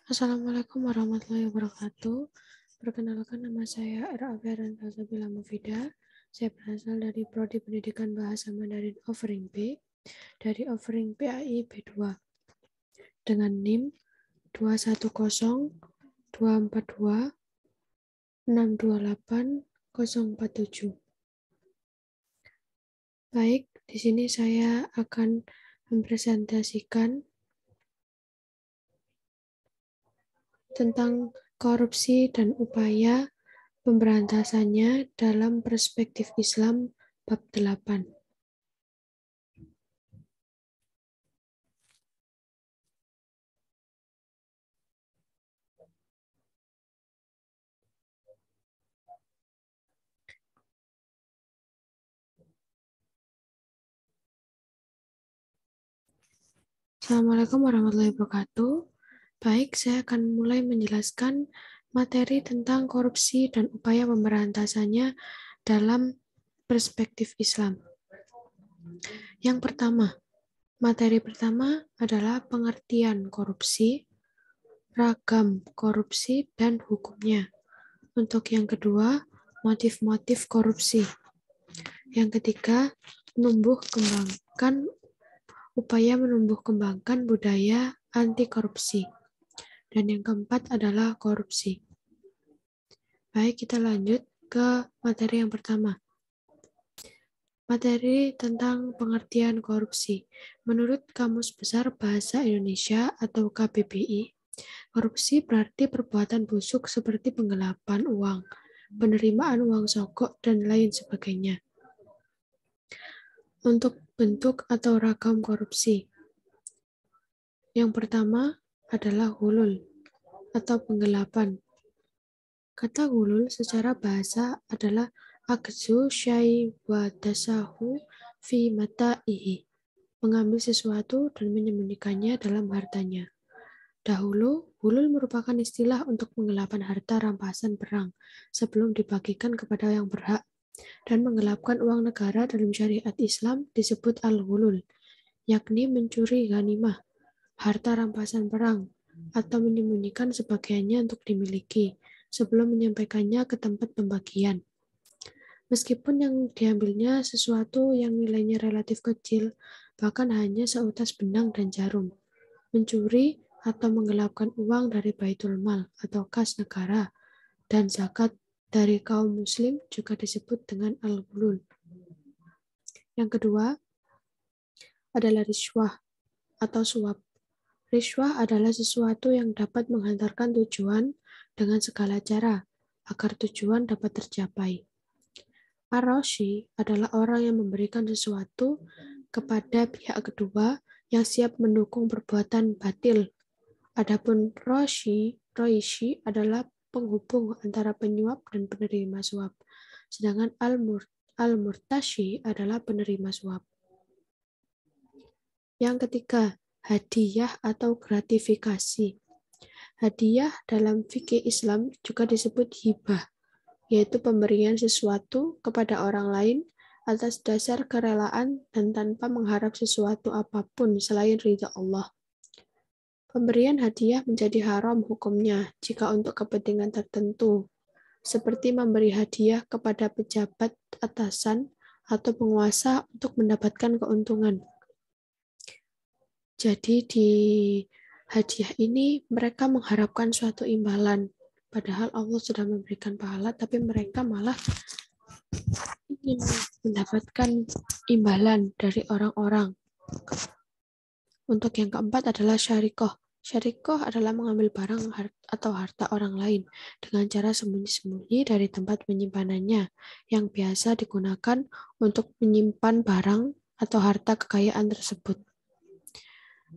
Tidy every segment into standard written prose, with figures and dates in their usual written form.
Assalamualaikum warahmatullahi wabarakatuh. Perkenalkan, nama saya Ra-Afiaran Salsabila Mufida. Saya berasal dari Prodi Pendidikan Bahasa Mandarin Offering B dari Offering PAI B2 dengan NIM 210242628 Baik, di sini saya akan mempresentasikan tentang korupsi dan upaya pemberantasannya dalam perspektif Islam bab 8. Assalamualaikum warahmatullahi wabarakatuh. Baik, saya akan mulai menjelaskan materi tentang korupsi dan upaya pemberantasannya dalam perspektif Islam. Yang pertama, materi pertama adalah pengertian korupsi, ragam korupsi, dan hukumnya. Untuk yang kedua, motif-motif korupsi. Yang ketiga, upaya menumbuh kembangkan budaya anti korupsi. Dan yang keempat adalah korupsi. Baik, kita lanjut ke materi yang pertama. Materi tentang pengertian korupsi. Menurut Kamus Besar Bahasa Indonesia atau KBBI, korupsi berarti perbuatan busuk seperti penggelapan uang, penerimaan uang sogok, dan lain sebagainya. Untuk bentuk atau ragam korupsi. Yang pertama adalah hulul atau penggelapan. Kata hulul secara bahasa adalah akzu syai wa dasahu fi mata'ihi, mengambil sesuatu dan menyembunyikannya dalam hartanya. Dahulu, hulul merupakan istilah untuk pengelapan harta rampasan perang sebelum dibagikan kepada yang berhak, dan menggelapkan uang negara dalam syariat Islam disebut al-hulul, yakni mencuri ghanimah, harta rampasan perang, atau menyembunyikan sebagiannya untuk dimiliki sebelum menyampaikannya ke tempat pembagian. Meskipun yang diambilnya sesuatu yang nilainya relatif kecil, bahkan hanya seutas benang dan jarum. Mencuri atau menggelapkan uang dari Baitul Mal atau kas negara dan zakat dari kaum muslim juga disebut dengan al-ghulul. Yang kedua adalah riswah atau suap. Riswah adalah sesuatu yang dapat menghantarkan tujuan dengan segala cara agar tujuan dapat tercapai. Ar-Rashi adalah orang yang memberikan sesuatu kepada pihak kedua yang siap mendukung perbuatan batil. Adapun Roishi adalah penghubung antara penyuap dan penerima suap. Sedangkan Al-Murtashi adalah penerima suap. Yang ketiga, hadiah atau gratifikasi. Hadiah dalam fikih Islam juga disebut hibah, yaitu pemberian sesuatu kepada orang lain atas dasar kerelaan dan tanpa mengharap sesuatu apapun selain ridha Allah. Pemberian hadiah menjadi haram hukumnya jika untuk kepentingan tertentu, seperti memberi hadiah kepada pejabat atasan atau penguasa untuk mendapatkan keuntungan. Jadi di hadiah ini mereka mengharapkan suatu imbalan, padahal Allah sudah memberikan pahala, tapi mereka malah ingin mendapatkan imbalan dari orang-orang. Untuk yang keempat adalah syarikoh. Syarikoh adalah mengambil barang atau harta orang lain dengan cara sembunyi-sembunyi dari tempat penyimpanannya yang biasa digunakan untuk menyimpan barang atau harta kekayaan tersebut.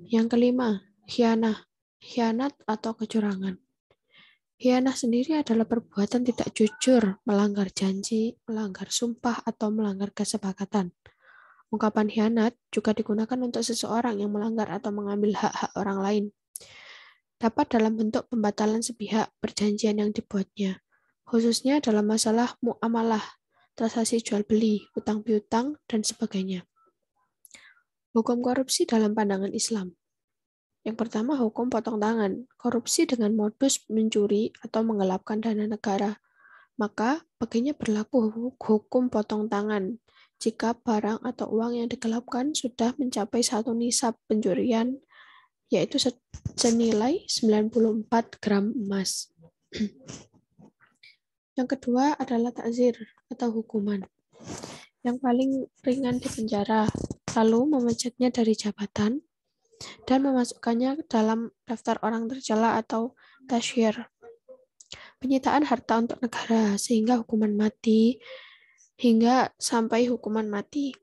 Yang kelima, khianah. Khianat atau kecurangan. Khianah sendiri adalah perbuatan tidak jujur, melanggar janji, melanggar sumpah, atau melanggar kesepakatan. Ungkapan khianat juga digunakan untuk seseorang yang melanggar atau mengambil hak-hak orang lain. Dapat dalam bentuk pembatalan sepihak perjanjian yang dibuatnya, khususnya dalam masalah muamalah, transaksi jual beli, utang piutang, dan sebagainya. Hukum korupsi dalam pandangan Islam. Yang pertama, hukum potong tangan. Korupsi dengan modus mencuri atau menggelapkan dana negara. Maka baginya berlaku hukum potong tangan jika barang atau uang yang digelapkan sudah mencapai satu nisab pencurian, yaitu senilai 94 gram emas. Yang kedua adalah takzir atau hukuman. Yang paling ringan di penjara, lalu memecatnya dari jabatan dan memasukkannya dalam daftar orang tercela atau tasyir. Penyitaan harta untuk negara sehingga hukuman mati hingga sampai hukuman mati.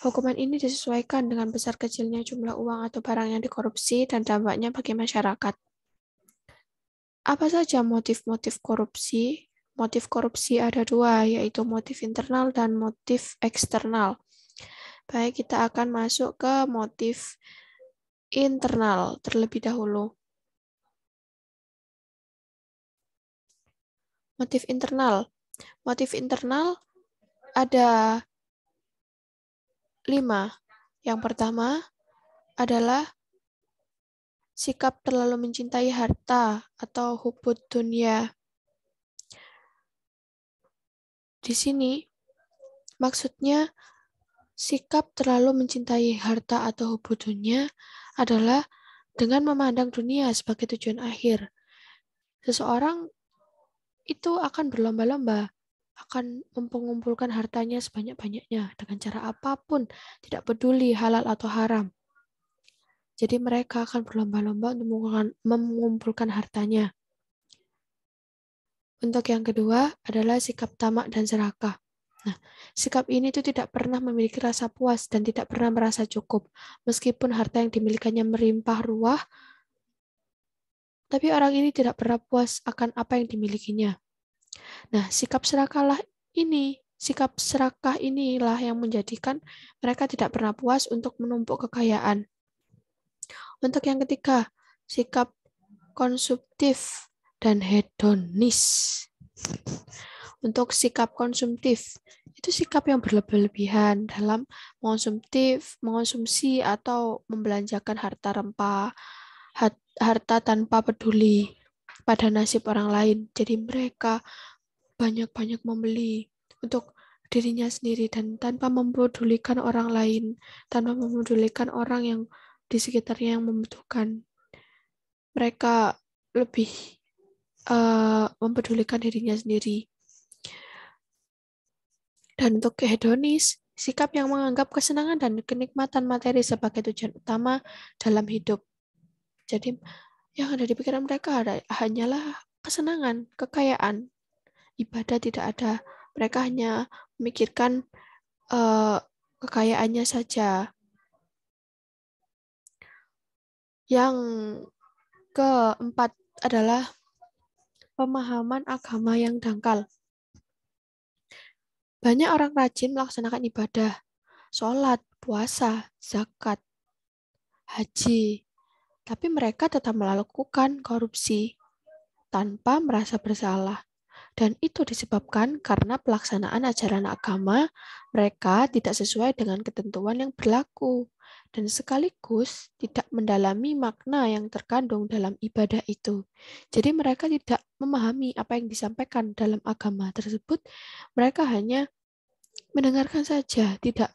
Hukuman ini disesuaikan dengan besar kecilnya jumlah uang atau barang yang dikorupsi dan dampaknya bagi masyarakat. Apa saja motif-motif korupsi? Motif korupsi ada dua, yaitu motif internal dan motif eksternal. Baik, kita akan masuk ke motif internal terlebih dahulu. Motif internal. Motif internal ada 5. Yang pertama adalah sikap terlalu mencintai harta atau hubud dunia. Di sini maksudnya sikap terlalu mencintai harta atau hubud dunia adalah dengan memandang dunia sebagai tujuan akhir. Seseorang itu akan berlomba-lomba, akan mengumpulkan hartanya sebanyak-banyaknya dengan cara apapun, tidak peduli halal atau haram. Jadi mereka akan berlomba-lomba untuk mengumpulkan hartanya. Untuk yang kedua adalah sikap tamak dan serakah. Nah, sikap ini itu tidak pernah memiliki rasa puas dan tidak pernah merasa cukup. Meskipun harta yang dimilikannya melimpah ruah, tapi orang ini tidak pernah puas akan apa yang dimilikinya. Nah, sikap serakah inilah yang menjadikan mereka tidak pernah puas untuk menumpuk kekayaan. Untuk yang ketiga, sikap konsumtif dan hedonis. Untuk sikap konsumtif, itu sikap yang berlebihan dalam mengonsumsi atau membelanjakan harta rempah, harta tanpa peduli pada nasib orang lain. Jadi mereka banyak-banyak membeli untuk dirinya sendiri dan tanpa mempedulikan orang lain, tanpa mempedulikan orang yang di sekitarnya yang membutuhkan. Mereka lebih mempedulikan dirinya sendiri. Dan untuk hedonis, sikap yang menganggap kesenangan dan kenikmatan materi sebagai tujuan utama dalam hidup. Jadi yang ada di pikiran mereka hanyalah kesenangan, kekayaan. Ibadah tidak ada. Mereka hanya memikirkan kekayaannya saja. Yang keempat adalah pemahaman agama yang dangkal. Banyak orang rajin melaksanakan ibadah, sholat, puasa, zakat, haji, tapi mereka tetap melakukan korupsi tanpa merasa bersalah. Dan itu disebabkan karena pelaksanaan ajaran agama mereka tidak sesuai dengan ketentuan yang berlaku dan sekaligus tidak mendalami makna yang terkandung dalam ibadah itu. Jadi mereka tidak memahami apa yang disampaikan dalam agama tersebut. Mereka hanya mendengarkan saja, tidak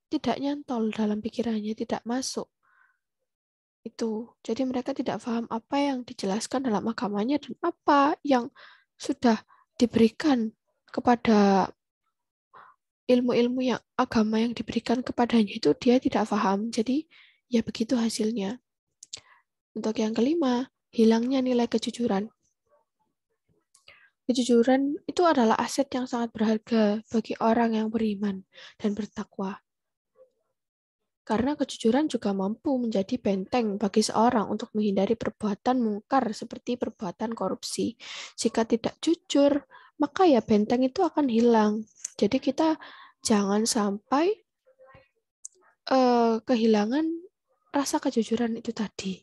tidak nyantol dalam pikirannya, tidak masuk. Itu. Jadi mereka tidak paham apa yang dijelaskan dalam agamanya dan apa yang sudah diberikan kepada ilmu-ilmu yang agama yang diberikan kepadanya itu dia tidak paham. Jadi ya begitu hasilnya. Untuk yang kelima, hilangnya nilai kejujuran. Kejujuran itu adalah aset yang sangat berharga bagi orang yang beriman dan bertakwa. Karena kejujuran juga mampu menjadi benteng bagi seorang untuk menghindari perbuatan mungkar seperti perbuatan korupsi. Jika tidak jujur, maka ya benteng itu akan hilang. Jadi kita jangan sampai kehilangan rasa kejujuran itu tadi.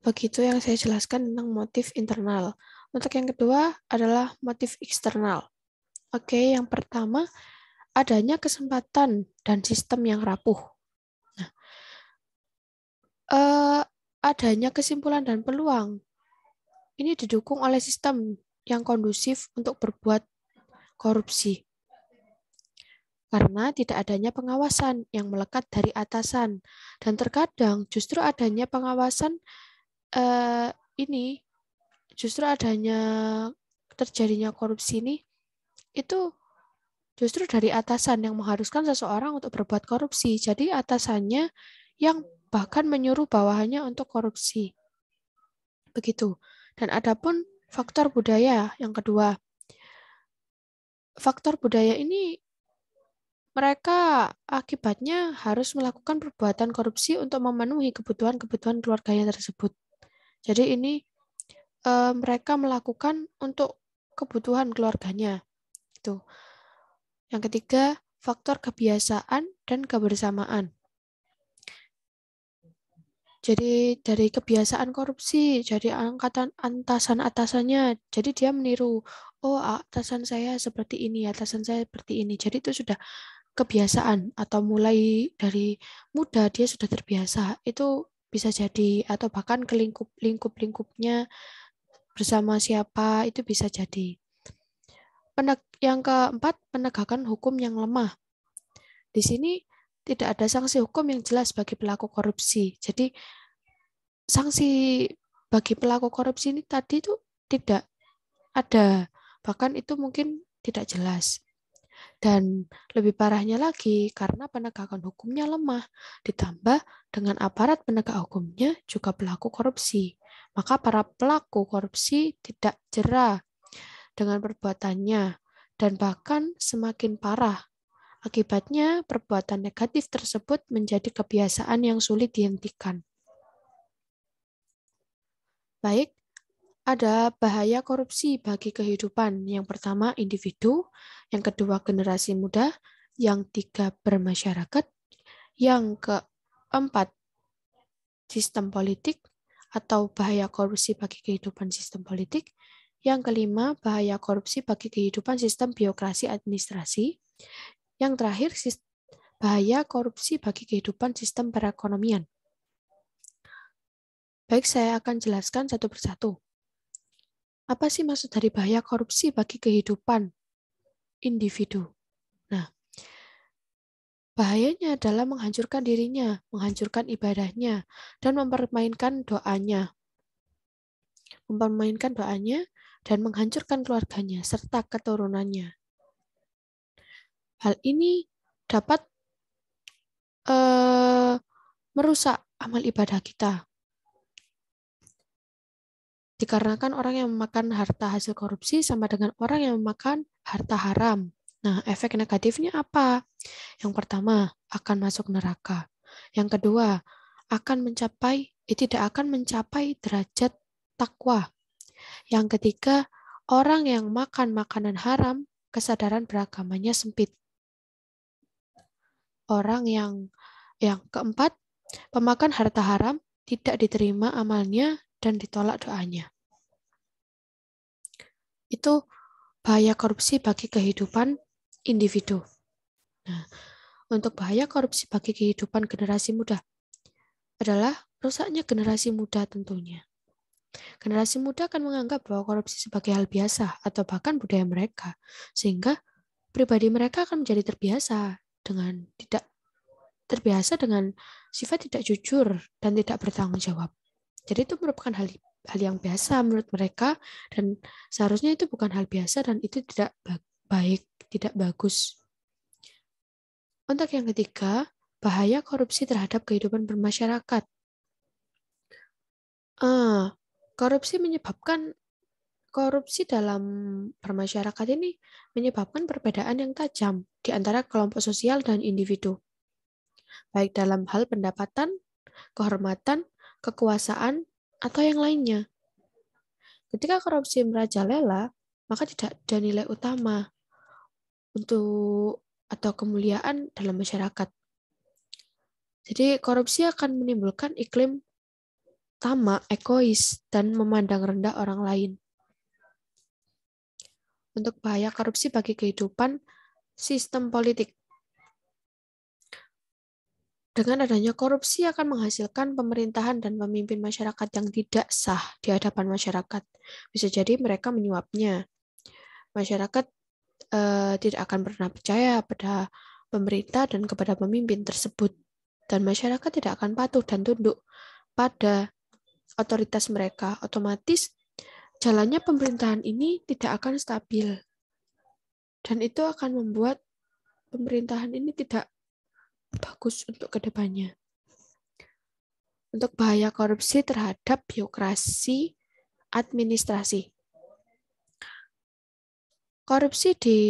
Begitu yang saya jelaskan tentang motif internal. Untuk yang kedua adalah motif eksternal. Oke, yang pertama adanya kesempatan dan sistem yang rapuh. Nah, adanya kesimpulan dan peluang ini didukung oleh sistem yang kondusif untuk berbuat korupsi. Karena tidak adanya pengawasan yang melekat dari atasan. Dan terkadang justru adanya pengawasan ini, justru adanya terjadinya korupsi ini, itu justru dari atasan yang mengharuskan seseorang untuk berbuat korupsi. Jadi atasannya yang bahkan menyuruh bawahannya untuk korupsi. Begitu. Dan adapun faktor budaya yang kedua. Faktor budaya ini mereka akibatnya harus melakukan perbuatan korupsi untuk memenuhi kebutuhan-kebutuhan keluarganya tersebut. Jadi ini mereka melakukan untuk kebutuhan keluarganya. Itu. Yang ketiga, faktor kebiasaan dan kebersamaan. Jadi dari kebiasaan korupsi, jadi angkatan atasan-atasannya, jadi dia meniru, oh atasan saya seperti ini, atasan saya seperti ini. Jadi itu sudah kebiasaan atau mulai dari muda dia sudah terbiasa. Itu bisa jadi atau bahkan ke lingkup-lingkupnya bersama siapa itu bisa jadi. Yang keempat, penegakan hukum yang lemah. Di sini tidak ada sanksi hukum yang jelas bagi pelaku korupsi. Jadi sanksi bagi pelaku korupsi ini tadi itu tidak ada. Bahkan itu mungkin tidak jelas. Dan lebih parahnya lagi karena penegakan hukumnya lemah, ditambah dengan aparat penegak hukumnya juga pelaku korupsi. Maka para pelaku korupsi tidak jera dengan perbuatannya dan bahkan semakin parah. Akibatnya, perbuatan negatif tersebut menjadi kebiasaan yang sulit dihentikan. Baik, ada bahaya korupsi bagi kehidupan. Yang pertama, individu. Yang kedua, generasi muda. Yang tiga, bermasyarakat. Yang keempat, sistem politik atau bahaya korupsi bagi kehidupan sistem politik. Yang kelima, bahaya korupsi bagi kehidupan sistem birokrasi administrasi. Yang terakhir, bahaya korupsi bagi kehidupan sistem perekonomian. Baik, saya akan jelaskan satu persatu. Apa sih maksud dari bahaya korupsi bagi kehidupan individu? Nah, bahayanya adalah menghancurkan dirinya, menghancurkan ibadahnya, dan mempermainkan doanya. Dan menghancurkan keluarganya, serta keturunannya. Hal ini dapat merusak amal ibadah kita. Dikarenakan orang yang memakan harta hasil korupsi sama dengan orang yang memakan harta haram. Nah, efek negatifnya apa? Yang pertama, akan masuk neraka. Yang kedua, tidak akan mencapai derajat takwa. Yang ketiga, orang yang makan makanan haram, kesadaran beragamanya sempit. Yang keempat, pemakan harta haram tidak diterima amalnya dan ditolak doanya. Itu bahaya korupsi bagi kehidupan individu. Nah, untuk bahaya korupsi bagi kehidupan generasi muda adalah rusaknya generasi muda tentunya. Generasi muda akan menganggap bahwa korupsi sebagai hal biasa atau bahkan budaya mereka, sehingga pribadi mereka akan menjadi terbiasa dengan sifat tidak jujur dan tidak bertanggung jawab. Jadi itu merupakan hal yang biasa menurut mereka dan seharusnya itu bukan hal biasa dan itu tidak baik, tidak bagus. Untuk yang ketiga, bahaya korupsi terhadap kehidupan bermasyarakat. Korupsi dalam bermasyarakat ini menyebabkan perbedaan yang tajam di antara kelompok sosial dan individu, baik dalam hal pendapatan, kehormatan, kekuasaan, atau yang lainnya. Ketika korupsi merajalela, maka tidak ada nilai utama atau kemuliaan dalam masyarakat. Jadi korupsi akan menimbulkan iklim tamak, egois, dan memandang rendah orang lain. Untuk bahaya korupsi bagi kehidupan sistem politik. Dengan adanya korupsi akan menghasilkan pemerintahan dan pemimpin masyarakat yang tidak sah di hadapan masyarakat. Bisa jadi mereka menyuapnya. Masyarakat tidak akan pernah percaya pada pemerintah dan kepada pemimpin tersebut. Dan masyarakat tidak akan patuh dan tunduk pada otoritas mereka. Otomatis jalannya pemerintahan ini tidak akan stabil. Dan itu akan membuat pemerintahan ini tidak bagus untuk kedepannya. Untuk bahaya korupsi terhadap birokrasi administrasi. Korupsi di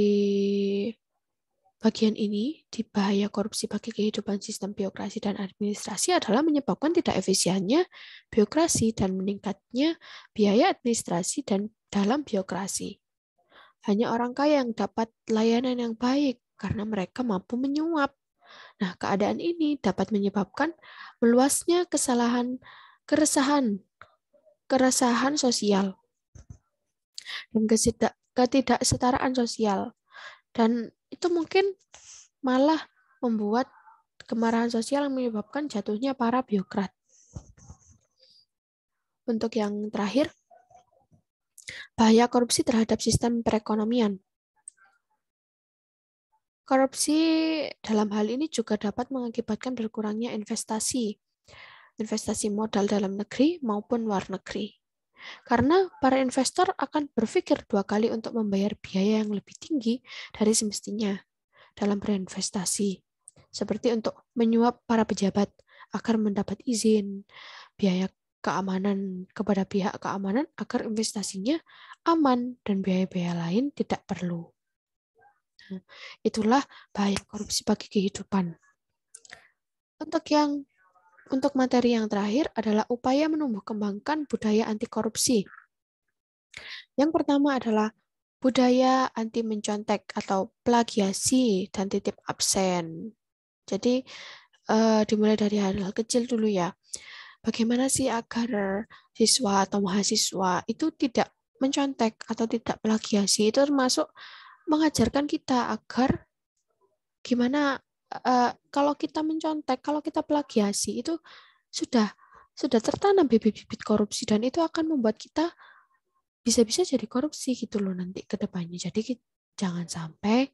bagian ini, di bahaya korupsi bagi kehidupan sistem birokrasi dan administrasi adalah menyebabkan tidak efisiennya birokrasi dan meningkatnya biaya administrasi dan dalam birokrasi. Hanya orang kaya yang dapat layanan yang baik karena mereka mampu menyuap. Nah, keadaan ini dapat menyebabkan meluasnya keresahan sosial dan ketidaksetaraan sosial. Dan itu mungkin malah membuat kemarahan sosial yang menyebabkan jatuhnya para birokrat. Untuk yang terakhir, bahaya korupsi terhadap sistem perekonomian. Korupsi dalam hal ini juga dapat mengakibatkan berkurangnya investasi modal dalam negeri maupun luar negeri. Karena para investor akan berpikir 2 kali untuk membayar biaya yang lebih tinggi dari semestinya dalam berinvestasi. Seperti untuk menyuap para pejabat agar mendapat izin, biaya keamanan kepada pihak keamanan agar investasinya aman dan biaya-biaya lain tidak perlu. Nah, itulah bahaya korupsi bagi kehidupan. Untuk materi yang terakhir adalah upaya menumbuh kembangkan budaya anti korupsi. Yang pertama adalah budaya anti mencontek atau plagiasi dan titip absen. Jadi dimulai dari hal-hal kecil dulu ya. Bagaimana sih agar siswa atau mahasiswa itu tidak mencontek atau tidak plagiasi? Itu termasuk mengajarkan kita agar gimana kalau kita mencontek, kalau kita plagiasi itu sudah tertanam bibit-bibit korupsi dan itu akan membuat kita bisa-bisa jadi korupsi gitu loh nanti ke depannya. Jadi jangan sampai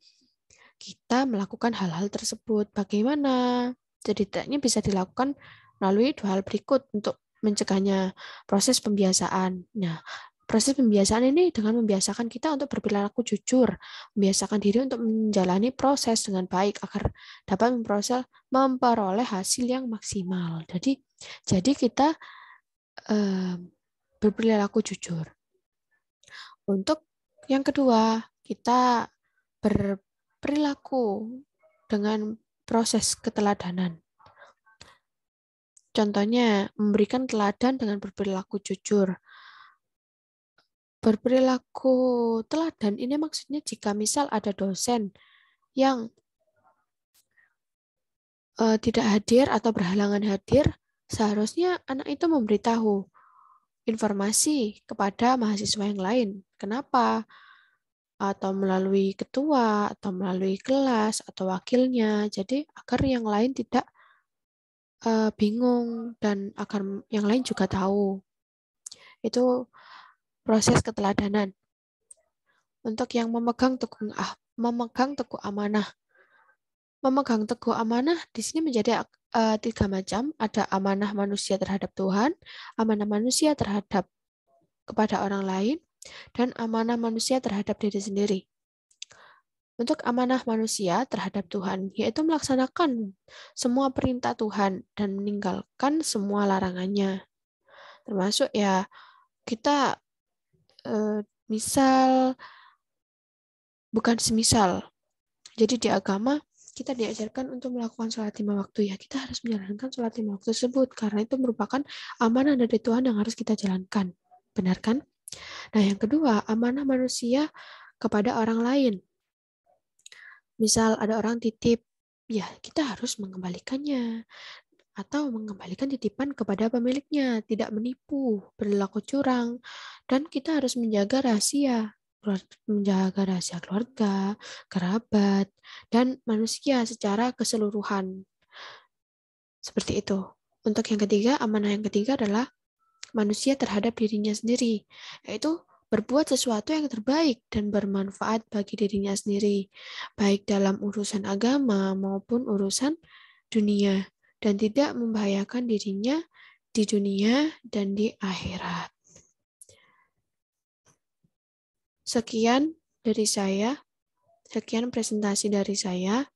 kita melakukan hal-hal tersebut. Bagaimana? Jadi tidaknya bisa dilakukan melalui 2 hal berikut untuk mencegahnya proses pembiasaan. Nah, proses pembiasaan ini dengan membiasakan kita untuk berperilaku jujur, membiasakan diri untuk menjalani proses dengan baik agar dapat memperoleh hasil yang maksimal. Jadi kita berperilaku jujur. Untuk yang kedua, kita berperilaku dengan proses keteladanan. Contohnya, memberikan teladan dengan berperilaku jujur. Berperilaku teladan ini maksudnya jika misal ada dosen yang tidak hadir atau berhalangan hadir, seharusnya anak itu memberitahu informasi kepada mahasiswa yang lain. Kenapa? Atau melalui ketua, atau melalui kelas, atau wakilnya. Jadi agar yang lain tidak bingung dan agar yang lain juga tahu. Itu proses keteladanan. Untuk yang memegang teguh amanah. Memegang teguh amanah di sini menjadi 3 macam. Ada amanah manusia terhadap Tuhan, amanah manusia terhadap kepada orang lain, dan amanah manusia terhadap diri sendiri. Untuk amanah manusia terhadap Tuhan, yaitu melaksanakan semua perintah Tuhan dan meninggalkan semua larangannya. Termasuk ya kita semisal. Jadi di agama kita diajarkan untuk melakukan sholat 5 waktu ya. Kita harus menjalankan sholat 5 waktu tersebut karena itu merupakan amanah dari Tuhan yang harus kita jalankan. Benar kan? Nah, yang kedua, amanah manusia kepada orang lain. Misal ada orang titip, ya kita harus mengembalikannya atau mengembalikan titipan kepada pemiliknya, tidak menipu, berlaku curang, dan kita harus menjaga rahasia menjaga rahasia keluarga, kerabat, dan manusia secara keseluruhan. Seperti itu. Untuk yang ketiga, amanah yang ketiga adalah manusia terhadap dirinya sendiri, yaitu berbuat sesuatu yang terbaik dan bermanfaat bagi dirinya sendiri, baik dalam urusan agama maupun urusan dunia, dan tidak membahayakan dirinya di dunia dan di akhirat. Sekian dari saya, sekian presentasi dari saya.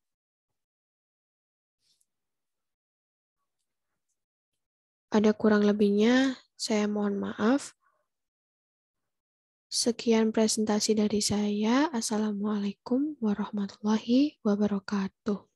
Ada kurang lebihnya, saya mohon maaf. Sekian presentasi dari saya. Assalamualaikum warahmatullahi wabarakatuh.